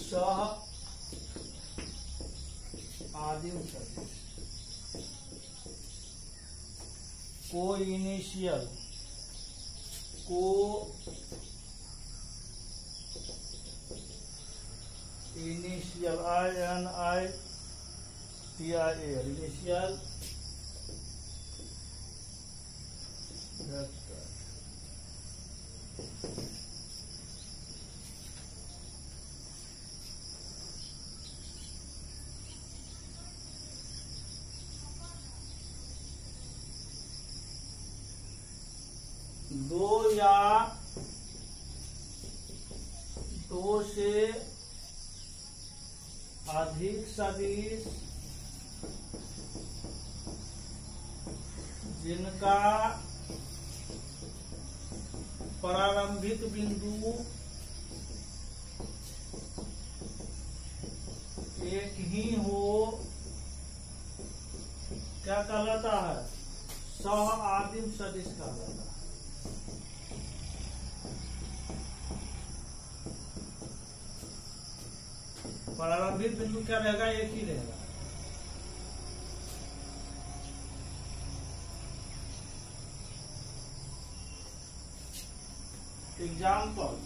सह आदिम सदिश को इनिशियल INITIAL इनिशियल वेक्टर दो या दो से अधिक सदिश जिनका प्रारंभिक बिंदु एक ही हो, क्या कहलाता है? सह आदिम सदिश कहलाता है। प्रारंभिक बिंदु क्या रहेगा? एक ही रहेगा। एग्जाम्पल,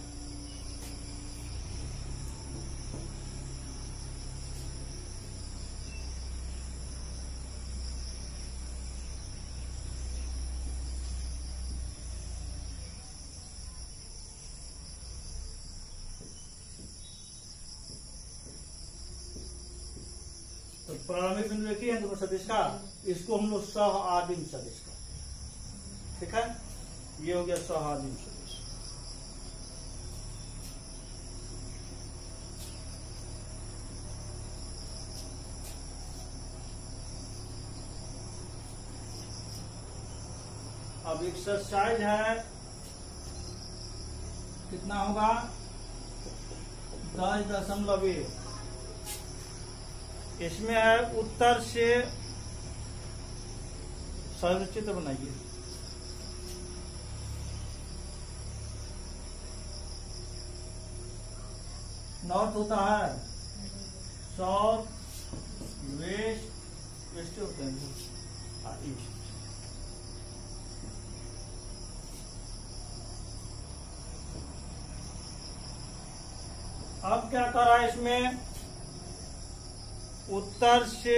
तो प्रारंभिक बिंदु एक ही है दोनों सदिश का, इसको हम लोग सह आदिम सदिश का, ठीक है? ये हो गया सह आदिम सदिश। अब एक्सरसाइज है, कितना होगा? 10.1। इसमें है उत्तर से सरचित्र बनाइए। नॉर्थ होता है, साउथ, वेस्ट, वेस्ट होते हैं, ईस्ट। अब क्या करा इसमें? उत्तर से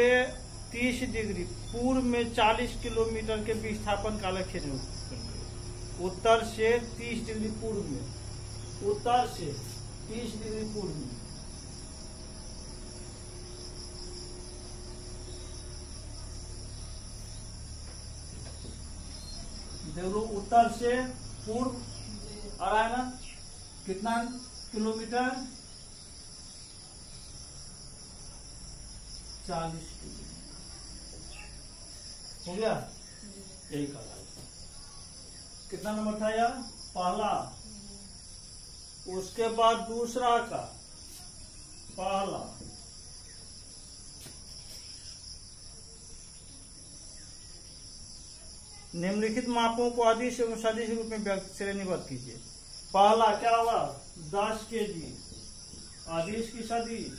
30 डिग्री पूर्व में 40 किलोमीटर के विस्थापन का लक्ष्य निर्धारित। उत्तर से 30 डिग्री पूर्व में, उत्तर से 30 डिग्री पूर्व में देखो, उत्तर से पूर्व आ रहा है ना, कितना किलोमीटर? 40 किलोमीटर हो गया। यही कहा। कितना नंबर था यार? पहला। उसके बाद दूसरा का पहला, निम्नलिखित मापों को अदिश एवं सदिश रूप में श्रेणीबद्ध कीजिए। पहला क्या हुआ? 10 kg। अदिश की सदिश,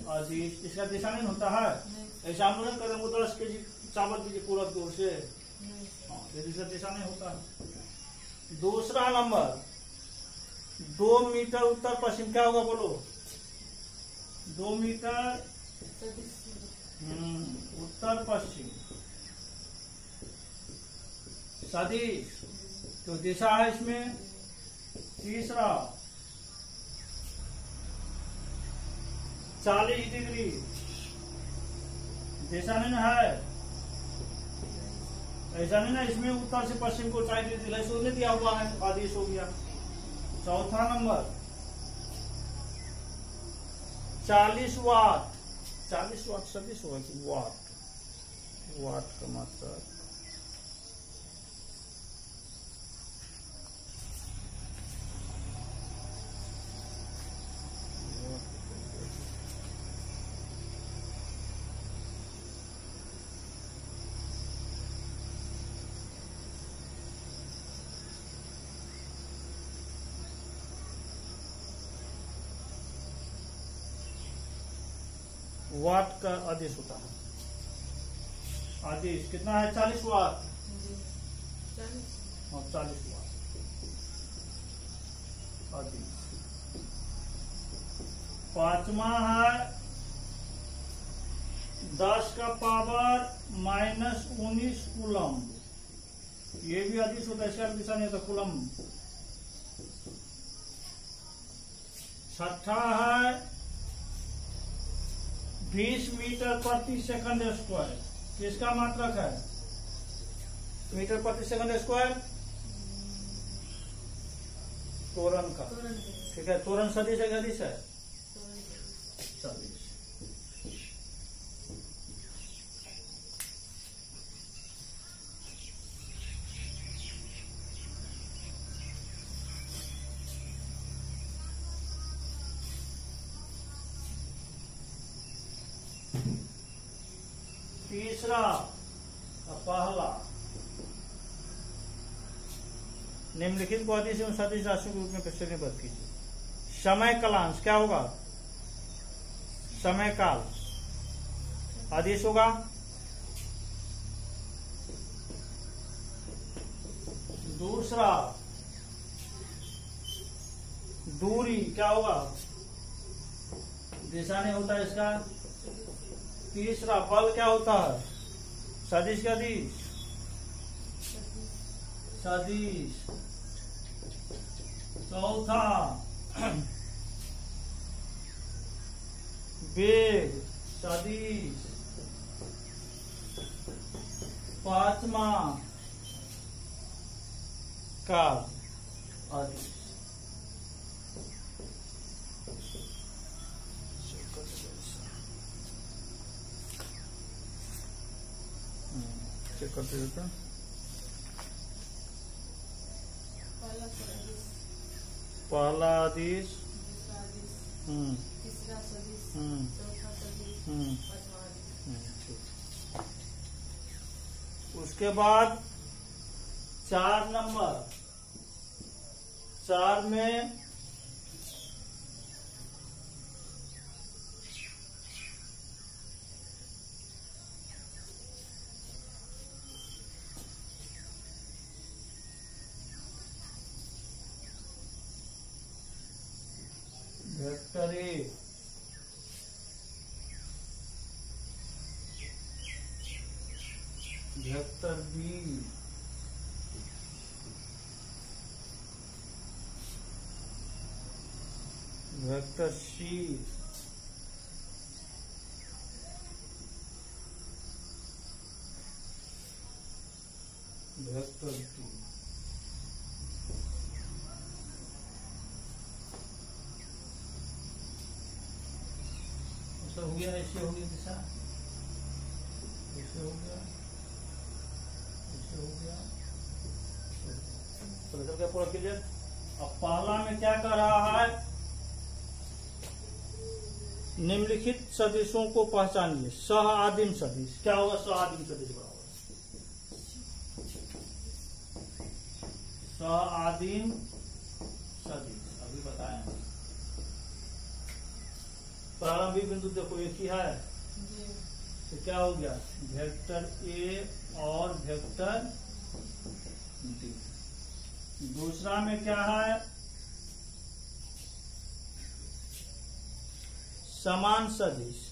अदिश, इसका दिशा नहीं होता है, ऐसा हम लोग करेंगे 10 kg चावल दीजिए पूरब की ओर से, इसका दिशा नहीं होता है। दूसरा नंबर 2 मीटर उत्तर पश्चिम, क्या होगा बोलो? 2 मीटर उत्तर पश्चिम सदिश, तो दिशा है इसमें। तीसरा 40 डिग्री, दिशा नहीं ना है, ऐसा नहीं ना, इसमें उत्तर से पश्चिम को 40 डिग्री नहीं दिया हुआ है, आदेश हो गया। चौथा नंबर 40 वाट, 40 वाट सदिश होगा कि वाट? वाट का मात्रा वाट का आदेश होता है। आदेश कितना है? 40 वाट और 40 वाट आदेश। पांचवा है 10 का पावर -19 कूलम्ब। ये भी आदेश होता है, इसका दिशा नहीं होता कूलम्ब। छठा है 20 मीटर प्रति सेकंड स्क्वायर। किसका मात्रक है? मीटर प्रति सेकंड स्क्वायर त्वरण का। ठीक है, त्वरण सदिश है, सदिश है सदिश। तीसरा पहला निम्नलिखित को आदेश एवं सदिश राशियों के रूप में श्रेणीबद्ध कीजिए। समय कालांश क्या होगा? समय काल आदेश होगा। दूसरा दूरी क्या होगा? दिशा नहीं होता इसका। तीसरा बल क्या होता है? सदिश का दिश सदिश। चौथा वेग सदिश। पांचवा काल आदि। चेक करते रहते हैं। पहला आदेश, तीसरा सदिश, चौथा सदिश, पांचवा आदेश। उसके बाद 4 नंबर 4 में vector A vector B vector C vector D. हो गया, ऐसे हो गया दिशा, ऐसे हो गया, ऐसे हो गया। तो चल गया पूरा क्लियर। अब पहला में क्या कर रहा है? निम्नलिखित सदिशों को पहचानिए। सह आदिम सदिश क्या होगा? सह आदिम सदिश बराबर सह आदिम सदिश अभी बताएं। प्रारंभिक बिंदु देखो एक ही है, तो क्या हो गया? वेक्टर ए और वेक्टर डी। दूसरा में क्या है? समान सदिश।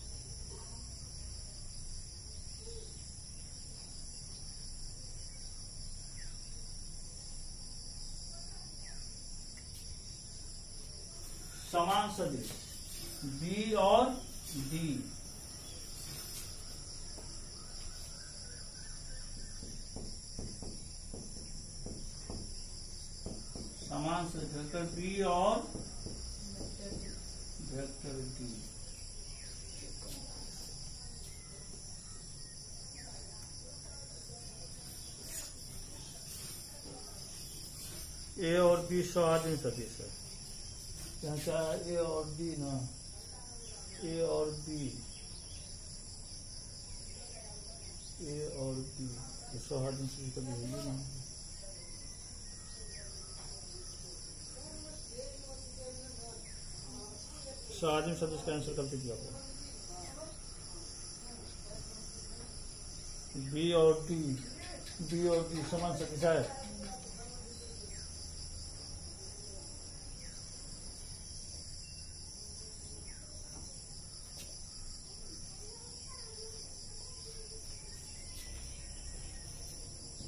समान सदिश बी और डी। समान सदिश वेक्टर बी और वेक्टर डी। ए और बी सहादिन सदिश है। यहाँ क्या है? ए और बी ना, ए और बी, ए और बी सहादिन सदिश कभी होगी ना। सहादिन सदिश का आंसर कर दीजिए आप। बी और डी समान सदिश है।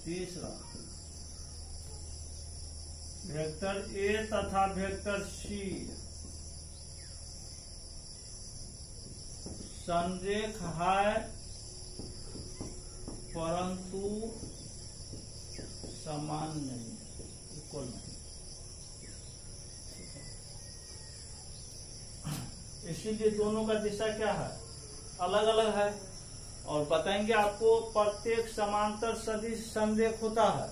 तीसरा, वेक्टर ए तथा वेक्टर सी संरेख है परंतु समान नहीं, इक्वल नहीं। इसीलिए दोनों का दिशा क्या है, अलग अलग है। और बताएंगे आपको प्रत्येक समांतर सदिश संरेख होता है,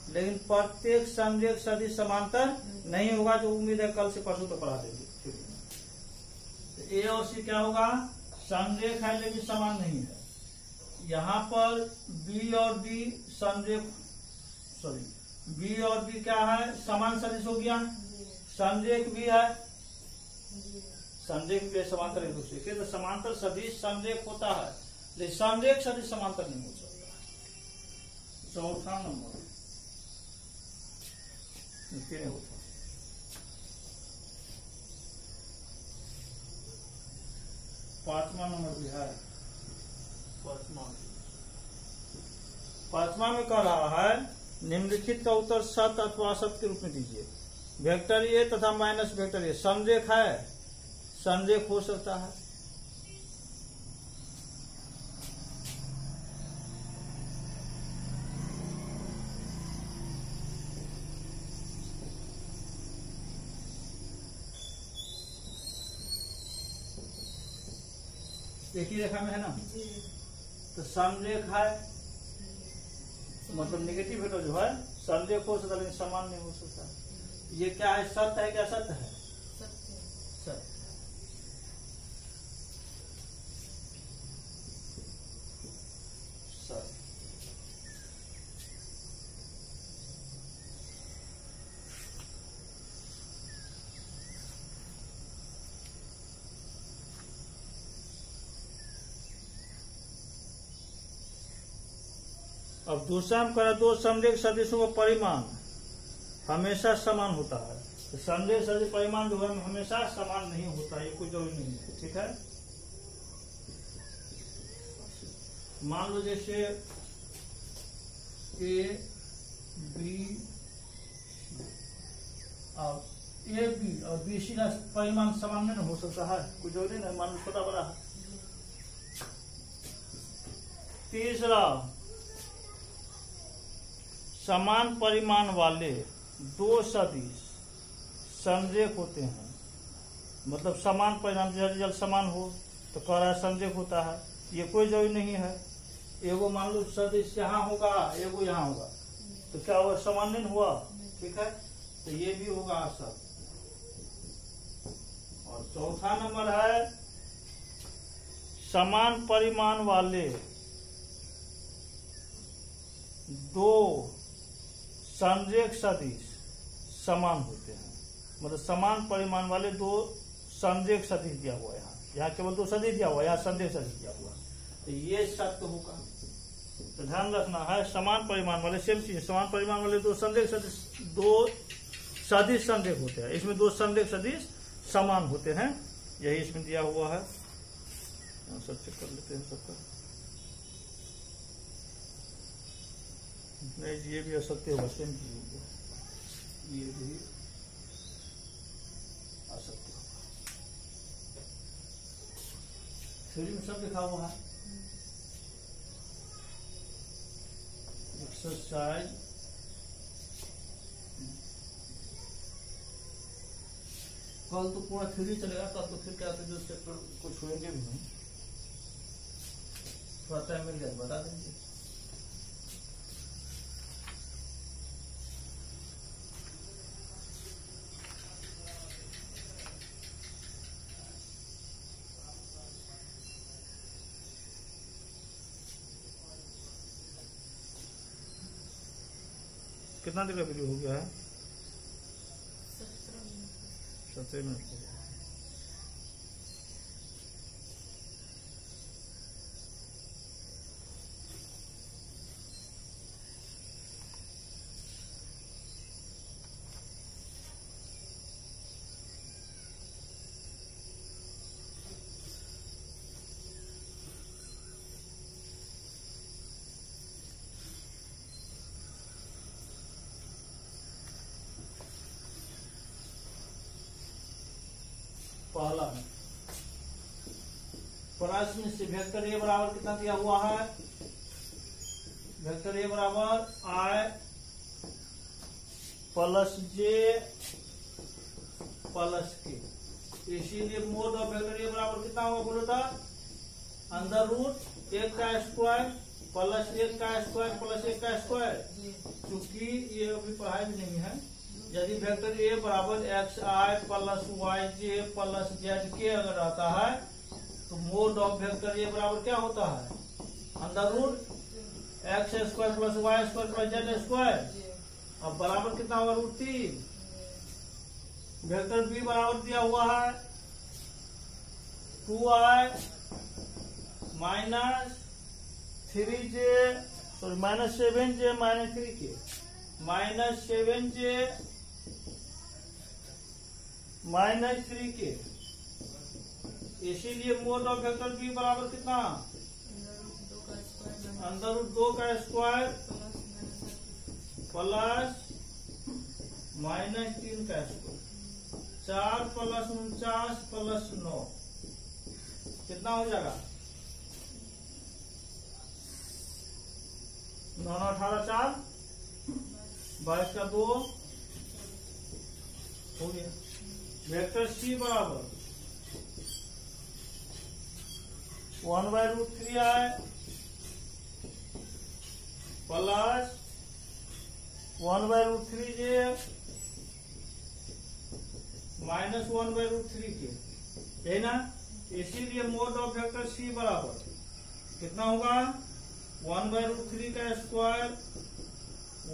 लेकिन प्रत्येक संरेख सदिश समांतर नहीं होगा, जो उम्मीद है कल से परसों तो पढ़ा देंगे। तो ए और सी क्या होगा, संरेख है लेकिन समान नहीं है। यहाँ पर बी और डी बी और डी क्या है, समान सदिश हो गया, संरेख भी है, संरेख भी है समांतर एक दूसरे के। तो समांतर सदिश संरेख होता है, लेकिन संरेख सदिश समांतर नहीं हो सकता। चौथा नंबर होता, पांचवा नंबर भी है। पांचवा में कह रहा है, निम्नलिखित का उत्तर सत्य अथवा असत्य के रूप में दीजिए। वेक्टर ए तथा माइनस वेक्टर ए संरेख है, संरेख हो सकता है। एक ही रेखा में है ना, तो संरेख है, मतलब निगेटिव वेक्टर जो है संरेख हो सकता है, लेकिन समान नहीं हो सकता। ये क्या है, सत्य है क्या असत्य है, सत्य। अब दूसरा हम करें, दो संरेख सदिशों का परिमाण हमेशा समान होता है। तो संरेख सदिश परिमाण जो है हमेशा समान नहीं होता, ये कोई जरूरी नहीं है। ठीक है, मान लो जैसे ए बी और बी सी का परिमाण समान नहीं हो सकता है, कोई जरूरी नहीं, मान लो छोटा बड़ा है। तीसरा, समान परिमाण वाले दो सदिश संरेख होते हैं, मतलब समान परिमाण, रिजल्ट समान हो तो कह रहा है संरेख होता है। ये कोई जरूरी नहीं है, एगो मान लो सदिश यहाँ होगा, एगो यहाँ होगा, तो क्या हुआ, समान नहीं हुआ। ठीक है, तो ये भी होगा असत्य। और चौथा नंबर है, समान परिमाण वाले दो संरेख सदिश समान होते हैं, मतलब समान परिमाण वाले दो संरेख सदिश दिया हुआ है। यहाँ केवल दो सदिश दिया हुआ है, यहाँ संरेख सदिश दिया हुआ है, तो ये सत्य होगा। तो ध्यान रखना है, समान परिमाण वाले, सेम चीज, समान परिमाण वाले दो संरेख सदिश संरेख होते हैं, इसमें दो संरेख सदिश समान होते हैं, यही इसमें दिया हुआ है। सब चेक कर लेते हैं सबका। नहीं, ये भी असत्य होगा, सेम चीज होगा, ये भी असत्य होगा। थ्योरी में सब लिखा हुआ है। एक्सरसाइज कल तो पूरा थ्योरी चलेगा, कल तो फिर क्या जो चैप्टर को छोड़ेंगे भी नहीं, थोड़ा टाइम मिल जाए बता देंगे। कितना देर का वीडियो हो गया है, 17 मिनट हो गया। पहला में प्रश्न से वेक्टर ए बराबर कितना दिया हुआ है? वेक्टर ए बराबर आई प्लस जे प्लस के। इसीलिए मोड ऑफ वेक्टर ए बराबर कितना होगा बोलो तो? अंडर रूट 1 का स्क्वायर प्लस 1 का स्क्वायर प्लस 1 का स्क्वायर। क्योंकि ये अभी पढ़ाई भी नहीं है। यदि वेक्टर ए बराबर एक्स आई प्लस वाई जे प्लस जेड के अगर आता है तो मोड ऑफ वेक्टर ए बराबर क्या होता है? Under root x square plus y square plus z square. अब बराबर कितना होगा? रूट 3। वेक्टर बी बराबर दिया हुआ है 2i minus 3j sorry minus 7j minus 3k minus 7j minus 3k। इसीलिए मोड ऑफ वेक्टर बी बराबर कितना? अंदर रूट 2 का स्क्वायर प्लस माइनस 3 का स्क्वायर 4 प्लस 49 प्लस 9 कितना हो जाएगा? 9 18 4 22 का 2 हो गया। वेक्टर सी बराबर 1/√3i plus 1/√3j minus 1/√3k, है ना? इसीलिए मोड ऑफ वेक्टर सी बराबर कितना होगा? 1/√3 का स्क्वायर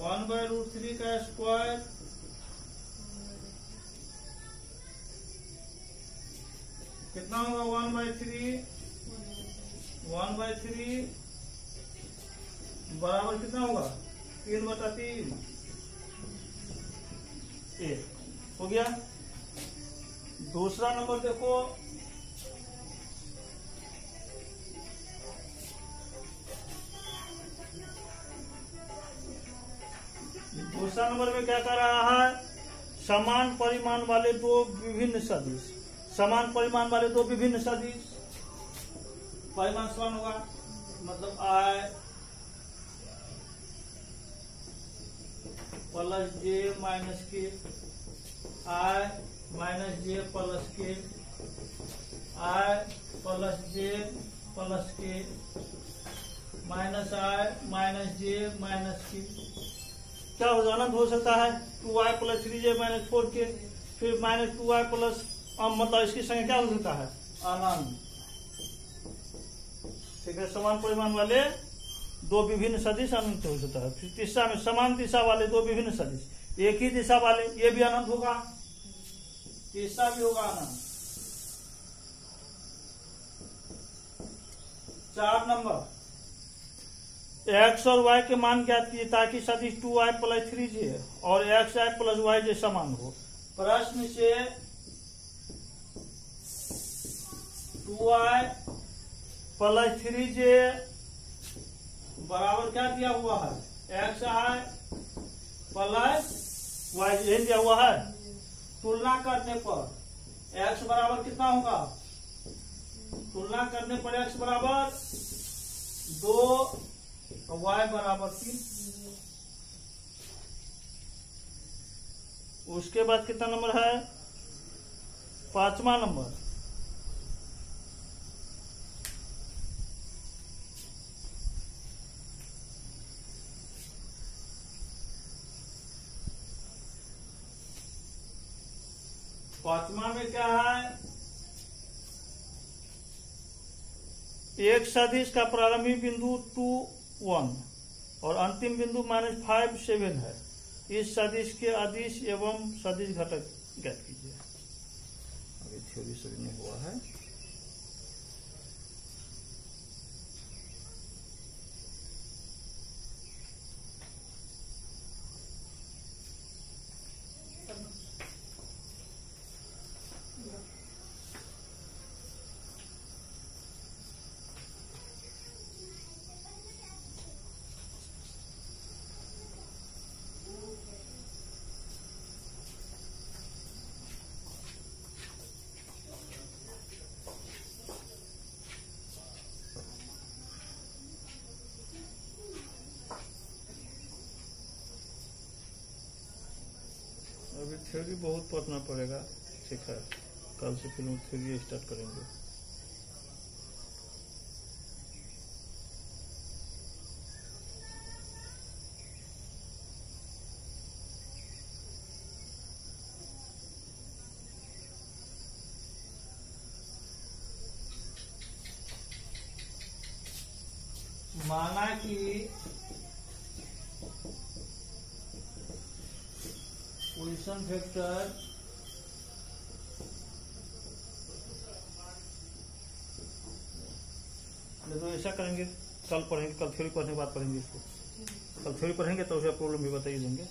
1/√3 का स्क्वायर कितना होगा? 1/3 बराबर कितना होगा? 3/3 ए हो गया। दूसरा नंबर देखो, दूसरा नंबर में क्या कर रहा है? समान परिमाण वाले दो विभिन्न सदिश, समान परिमाण वाले दो विभिन्न सदिश, परिमाण समान होगा मतलब आई प्लस जे माइनस के, आई माइनस जे प्लस के, आई प्लस जे प्लस के माइनस आई माइनस जे माइनस के। क्या हो अनंत हो सकता है? 2i plus 3j minus 4k, फिर माइनस 2i प्लस मतलब इसकी संख्या क्या हो सकता है? अनंत। ठीक है, समान परिमाण वाले दो विभिन्न सदिश अनंत हो सकता है। फिर तीसरा में समान दिशा वाले दो विभिन्न सदिश, एक ही दिशा वाले, ये भी अनंत होगा, तीसरा भी होगा अनंत। 4 नंबर, x और y के मान ज्ञात कीजिए ताकि सदिश 2i प्लस 3j और xi प्लस yj समान हो। प्रश्न से 2i प्लस 3j बराबर क्या दिया हुआ है? xi प्लस yj दिया हुआ है। तुलना करने पर x बराबर कितना होगा? तुलना करने पर x बराबर 2 और y बराबर 3। उसके बाद कितना नंबर है? 5वां नंबर, पांचवा में क्या है? एक सदिश का प्रारंभिक बिंदु 2 1 और अंतिम बिंदु -5 7 है। इस सदिश के अदिश एवं सदिश घटक ज्ञात कीजिए। अभी थ्योरी शुरू नहीं हुआ है। अभी थ्योरी बहुत पढ़ना पड़ेगा, ठीक है, कल से फिर थ्योरी स्टार्ट करेंगे। माना कि पोजीशन वेक्टर तो ऐसा करेंगे, कल पढ़ेंगे, कल थ्योरी पढ़ने के बाद पढ़ेंगे इसको, कल थ्योरी पढ़ेंगे तो उसे प्रॉब्लम भी बताइए देंगे।